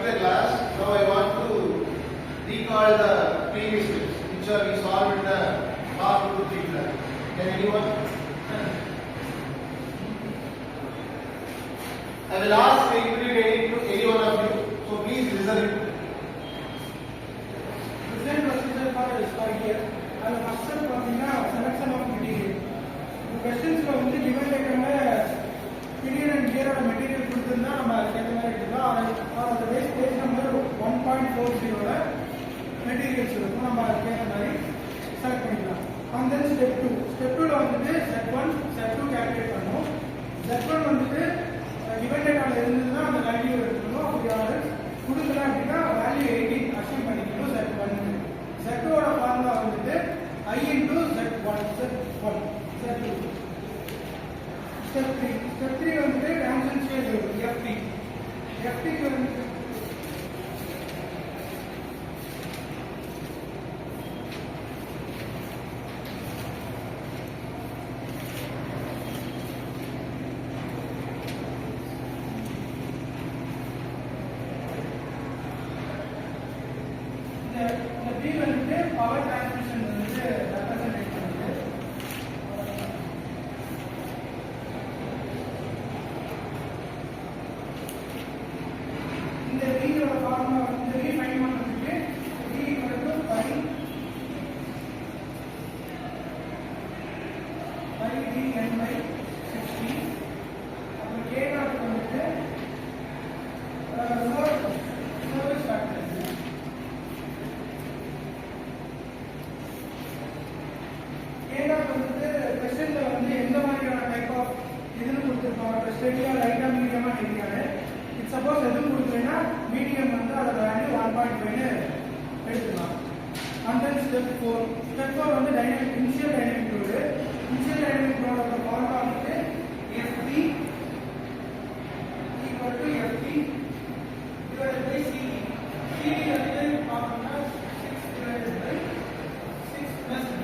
the class. Now I want to recall the previous steps which are we solved in the last 2 to 3 class. Can anyone? I will ask any one of you. So please listen. Present procedure for here. And the first step is selection of material. The questions are only given like period and year of material கொடுத்திருந்தா நம்ம கேட்ட மாதிரி எடுத்துக்கலாம். or the base page number 1.40 ல materials இருக்கும். நம்ம கேட்ட மாதிரி செலக்ட் பண்ணிக்கலாம். And then step 2. Step 2 ல வந்துட்டு Z1, Z2 calculate பண்ணனும். Z1 வந்துட்டு given data ல இருந்ததுன்னா அந்த வேல்யூ எடுத்துக்கணும். அப்படி கொடுக்கல அப்படின்னா வேல்யூ 18 அசைன் பண்ணிக்கணும் Z1. Z2 ஓட ஃபார்முலா வந்துட்டு I into Z1, Z1, Z2. Step 3. Step 3 வந்துட்டு tangential FT. FT க்கு வந்து இந்த B வந்துட்டு பவர் டிரான்ஸ்மிஷன் வந்து ரெப்ரசன்ட் பண்ணுது. இந்த B யோட ஃபார்முலா வந்து B ஃபைண்ட் பண்றதுக்கு B = pi dn/60. அப்ப K நாட் வந்துட்டு சர்வீஸ் ஃபேக்டர். क्वेश्चन வந்து எந்த மாதிரியான டைப் ஆஃப் இதுன்னு கொடுத்திருப்பாங்க. ஸ்ட்ரெயிட்டா ரைட்டா மீடியமா ஹெவியானு. இட் சப்போஸ் எதுவும் கொடுக்கலனா மீடியம் வந்து அதோட வேல்யூ 1.5 ன்னு எடுத்துக்கலாம். And then step 4. Step 4 வந்து dynamic initial dynamic fluid. Initial dynamic fluid ஓட ஃபார்முலா வந்து FD = FT divided by CD. CD வந்து பார்த்தோம்னா 6 plus B.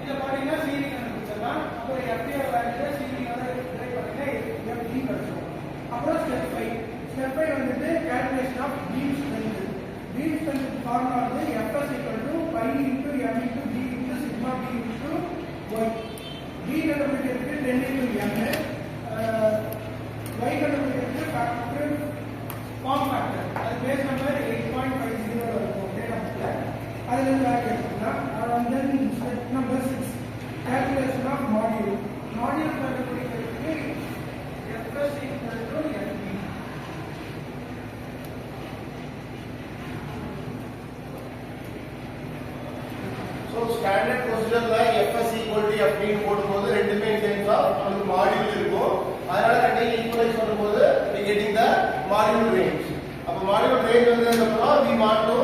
இத பாத்தீங்கன்னா CD கண்டுபிடிச்சலாம். அப்போ FD ஓட வேல்யூ CD ஓட டிவைட் பண்ணீங்கன்னா FD கிடைக்கும். அப்புறம் ஸ்டெப் 5. ஸ்டெப் 5 வந்துட்டு calculation of beam strength. Beam strength formula வந்து Fs = pi into m into d into sigma d into y. d கண்டுபிடிக்கிறதுக்கு 10 into m, y கண்டுபிடிக்கிறதுக்கு ஃபேக்டர் ஃபார்ம் ஃபேக்டர். அது base number 8.50 இருக்கும் data புக்ல. அதுல இருந்து வேல்யூ எடுத்துக்கலாம். And then step number 6. Calculation of module. Module கண்டுபிடிக்கிறதுக்கு Fs = Lp. So standard procedure ல Fs = Fp போடும்போது ரெண்டுமே சேம் தான். நமக்கு மாடியூல் இருக்கும். அதனால ரெண்டையும் ஈக்குவலைஸ் பண்ணும்போது we getting the module range. அப்ப module range வந்ததுக்கு அப்புறம் we want to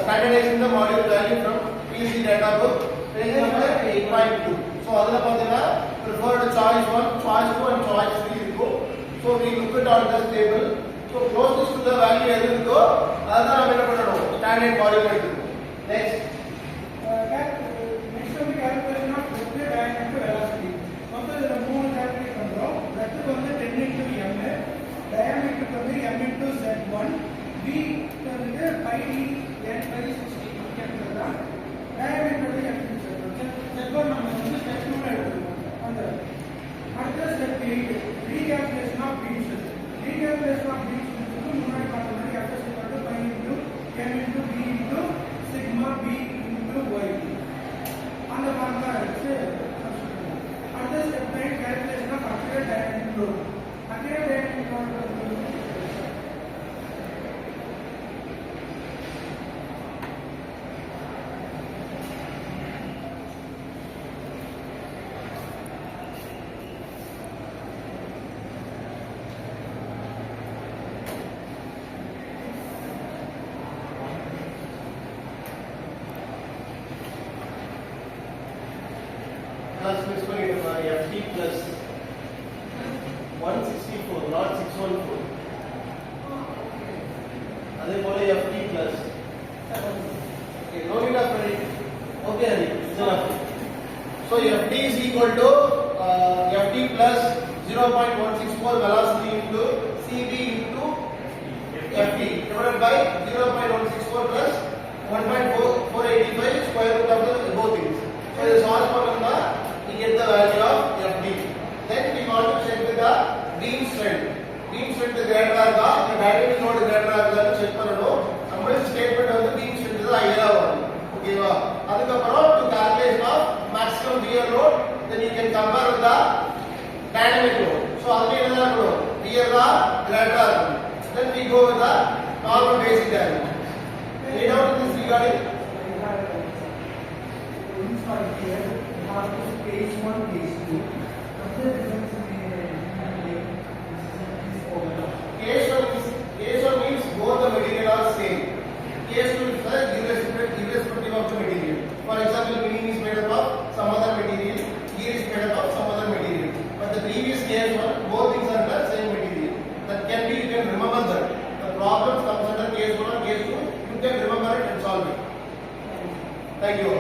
standardizing the module value from PC data book page number 8.2. So adula pathina preferred choice 1, choice 2 and choice 3 irukku. So we look at on this table. So closest to the value edu irukko adha nam enna pannom standard module edukku. Next next one calculation of vector diameter velocity. மொத்தம் இதுல மூணு calculate பண்றோம். Vector வந்து 10 into m, diameter வந்து m into z1, v வந்து pi dn/60 கேட்கறதா. diameter வந்து m into z1 நம்ம வந்து ஸ்டெப் 2 ல எடுத்துறோம். அந்த அடுத்த step 8 recalculation of beam strength. recalculation of beam strength க்கு முன்னாடி பார்த்த மாதிரி Fs = pi into m into d into sigma b into y. அந்த ஃபார்முலா எடுத்து அடுத்த step 9 calculation of accurate dynamic load. accurate dynamic load plus mix பண்ணிட்டோம். Ft plus 164 not 614. அதே போல Ft plus okay no need of it. Okay Hari it's enough. So Ft is equal to Ft plus 0.164 velocity into Cv into Ft by 0.164 plus 1.485 square root of the both things. So the solve பண்ணா we get the value of FD. Then we want to check with the beam strength. Beam strength greater ஆகுதா இல்ல dynamic load greater ஆகுதான்னு check பண்ணனும். நம்ம statement வந்து beam strength தான் ஹையரா வரும். ஓகேவா? அதுக்கு அப்புறம் to calculation of maximum wear load, then you can compare with the dynamic load. So அதுல என்ன இருக்கணும்? wear தான் greater ஆகும். Then we go with the normal basic diagram. Any doubt in this regarding? Case 1, case 2. What's the difference Case 1 means both the material are same. Case 2 is the irrespective of the material. For example, beam is made up of some other material, gear is made up of some other material. But the previous case 1, both things are the same material. That can be, you can remember that. The problem comes under case 1 or case 2, you can remember it and solve it. Thank you.